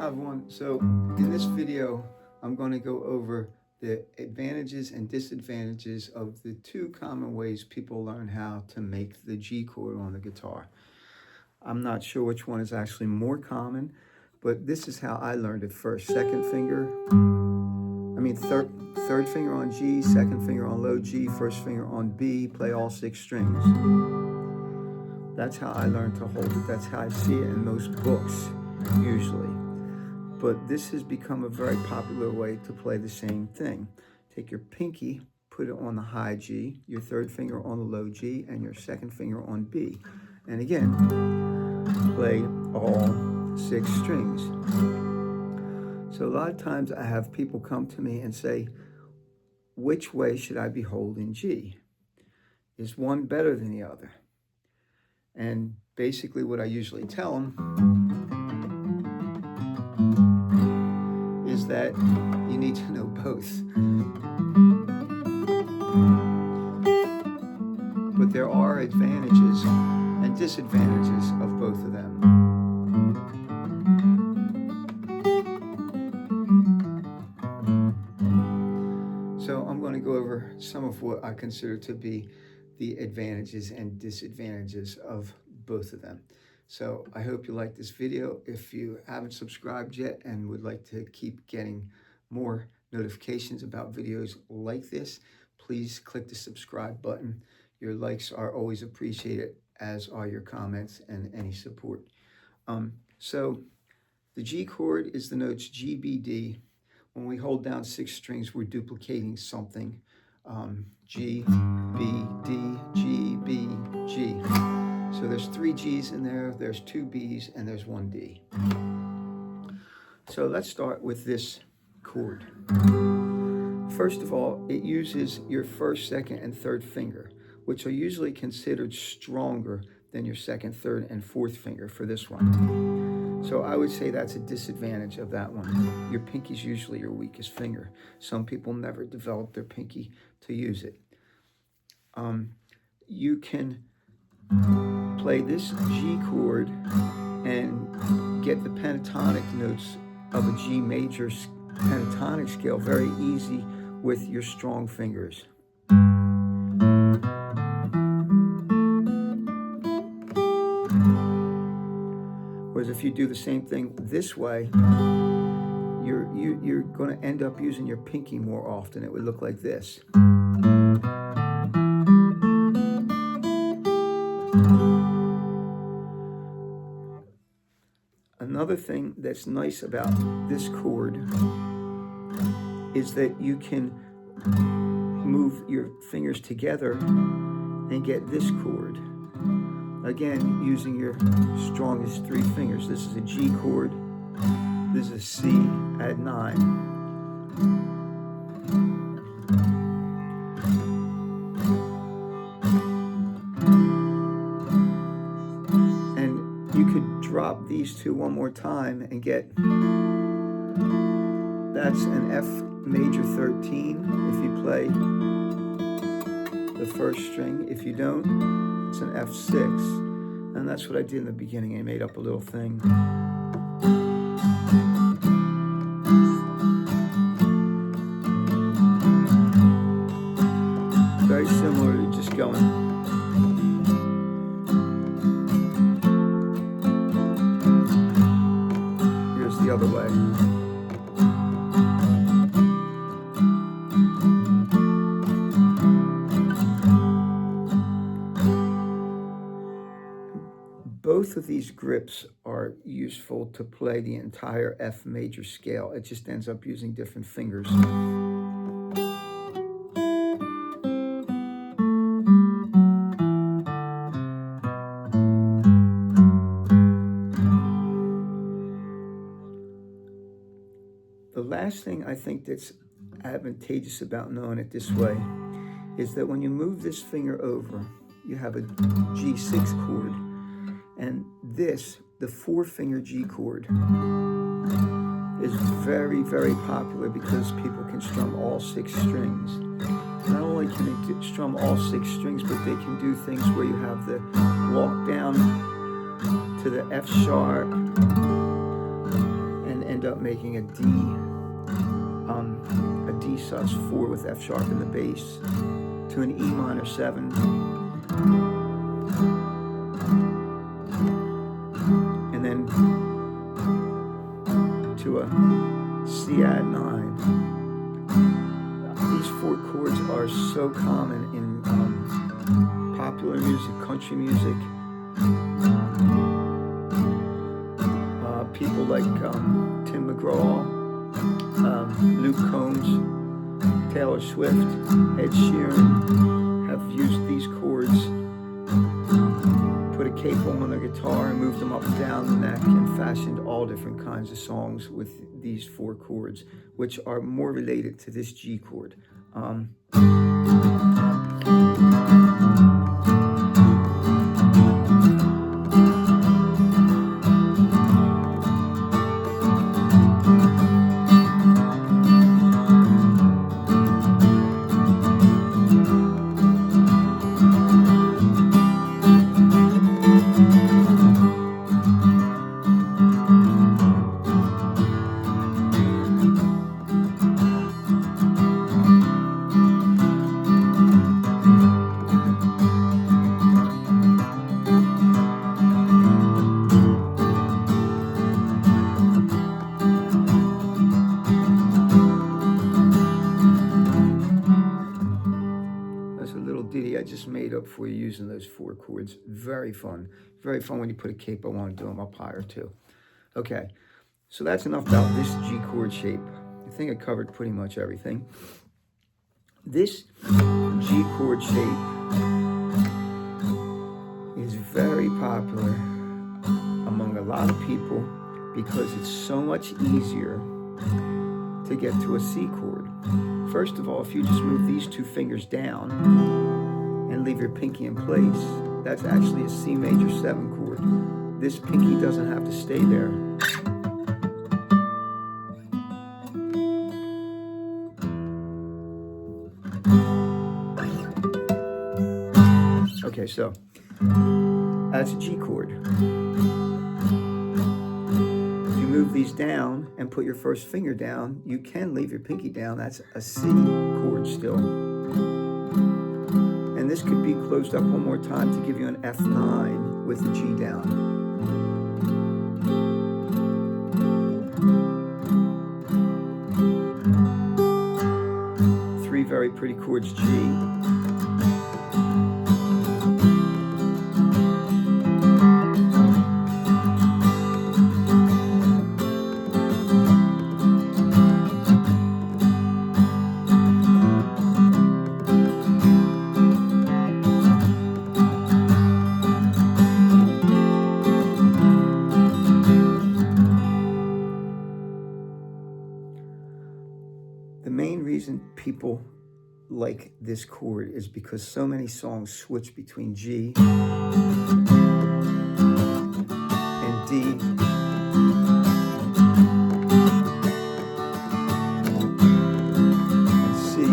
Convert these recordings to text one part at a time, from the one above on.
Hi everyone. So in this video, I'm going to go over the advantages and disadvantages of the two common ways people learn how to make the G chord on the guitar. I'm not sure which one is actually more common, but this is how I learned it first. Third finger on G, second finger on low G, first finger on B, play all 6 strings. That's how I learned to hold it. That's how I see it in most books, usually. But this has become a very popular way to play the same thing. Take your pinky, put it on the high G, your third finger on the low G, and your second finger on B. And again, play all 6 strings. So a lot of times I have people come to me and say, which way should I be holding G? Is one better than the other? And basically what I usually tell them is that you need to know both. But there are advantages and disadvantages of both of them. So I'm going to go over some of what I consider to be the advantages and disadvantages of both of them. So I hope you like this video. If you haven't subscribed yet and would like to keep getting more notifications about videos like this, please click the subscribe button. Your likes are always appreciated, as are your comments and any support. So the G chord is the notes G, B, D. When we hold down 6 strings, we're duplicating something. G, B, D, G, B, G. So there's 3 G's in there, there's 2 B's, and there's 1 D. So let's start with this chord. First of all, it uses your first, second, and third finger, which are usually considered stronger than your second, third, and fourth finger for this one. So I would say that's a disadvantage of that one. Your pinky's usually your weakest finger. Some people never develop their pinky to use it. You can play this G chord and get the pentatonic notes of a G major pentatonic scale very easy with your strong fingers. Whereas if you do the same thing this way, you're going to end up using your pinky more often. It would look like this. Another thing that's nice about this chord is that you can move your fingers together and get this chord. Again, using your strongest 3 fingers. This is a G chord. This is a C at 9. Drop these 2 one more time and get, that's an F major 13 if you play the first string. If you don't, it's an F6. And that's what I did in the beginning. I made up a little thing. Very similar to just going. The other way. Both of these grips are useful to play the entire F major scale. It just ends up using different fingers. The last thing I think that's advantageous about knowing it this way is that when you move this finger over, you have a G6 chord, and this, the 4-finger G chord, is very, very popular because people can strum all 6 strings. Not only can they strum all 6 strings, but they can do things where you have the walk down to the F sharp, and end up making a D sus4 with F sharp in the bass, to an E minor 7, and then to a C add 9. These 4 chords are so common in popular music, country music. People like Tim McGraw, Luke Combs, Taylor Swift, Ed Sheeran have used these chords, put a capo on their guitar and moved them up and down the neck and fashioned all different kinds of songs with these 4 chords, which are more related to this G chord. Ditty I just made up for you using those 4 chords. Very fun. Very fun when you put a capo on and do them up higher too. Okay, so that's enough about this G chord shape. I think I covered pretty much everything. This G chord shape is very popular among a lot of people because it's so much easier to get to a C chord. First of all, if you just move these 2 fingers down and leave your pinky in place, that's actually a C major 7 chord. This pinky doesn't have to stay there. Okay, so that's a G chord. If you move these down and put your first finger down, you can leave your pinky down. That's a C chord still. And this could be closed up one more time to give you an F9 with the G down. Three very pretty chords, G. The main reason people like this chord is because so many songs switch between G and D and C.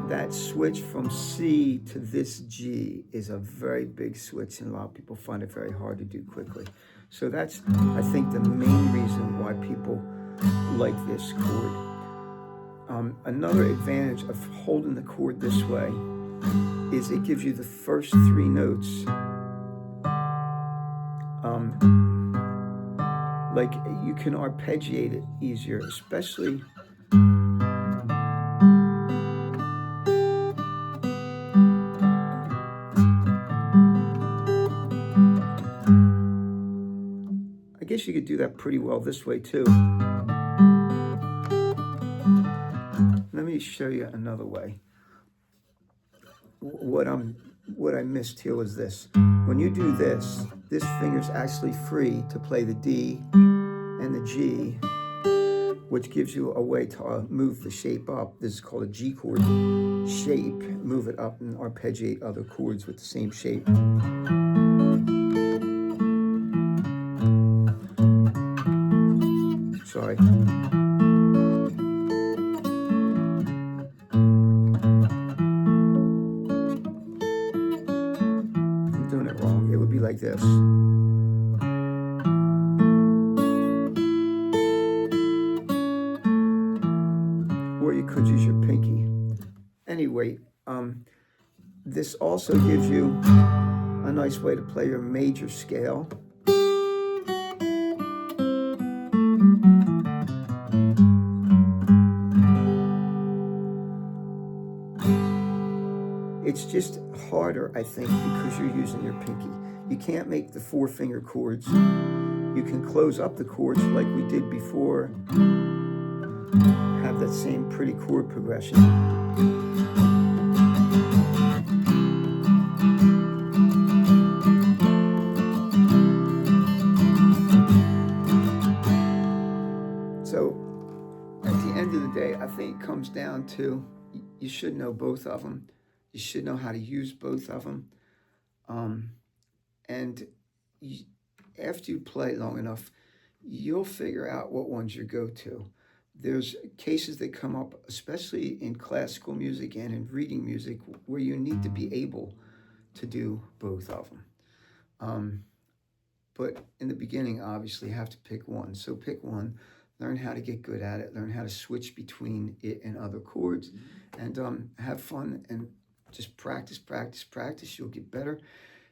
That switch from C to this G is a very big switch, and a lot of people find it very hard to do quickly. So that's, I think, the main reason why people like this chord. Another advantage of holding the chord this way is it gives you the first 3 notes. Like you can arpeggiate it easier, especially I guess you could do that pretty well this way too. Let me show you another way. What I missed here was this. When you do this, this finger's actually free to play the D and the G, which gives you a way to move the shape up. This is called a G chord shape. Move it up and arpeggiate other chords with the same shape. Sorry. I'm doing it wrong. It would be like this. This also gives you a nice way to play your major scale. It's just harder, I think, because you're using your pinky. You can't make the 4-finger chords. You can close up the chords like we did before. Have that same pretty chord progression. So at the end of the day, I think it comes down to you should know both of them. You should know how to use both of them. And after you play long enough, you'll figure out what one's your go-to. There's cases that come up, especially in classical music and in reading music, where you need to be able to do both of them. But in the beginning, obviously, you have to pick one. So pick one, learn how to get good at it, learn how to switch between it and other chords, and have fun and just practice, practice, practice. You'll get better.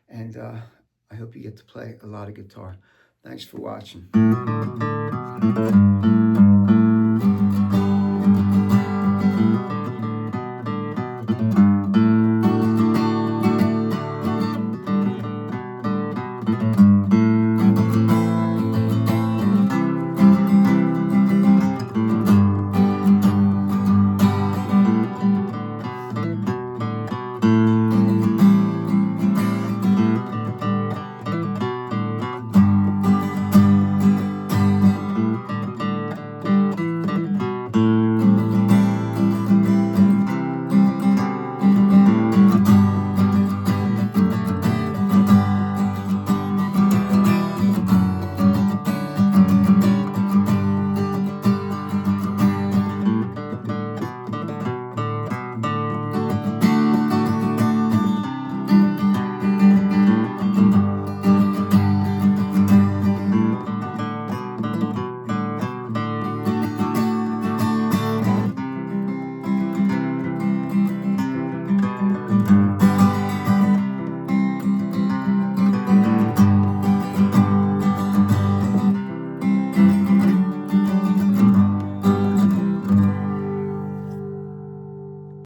And I hope you get to play a lot of guitar. Thanks for watching.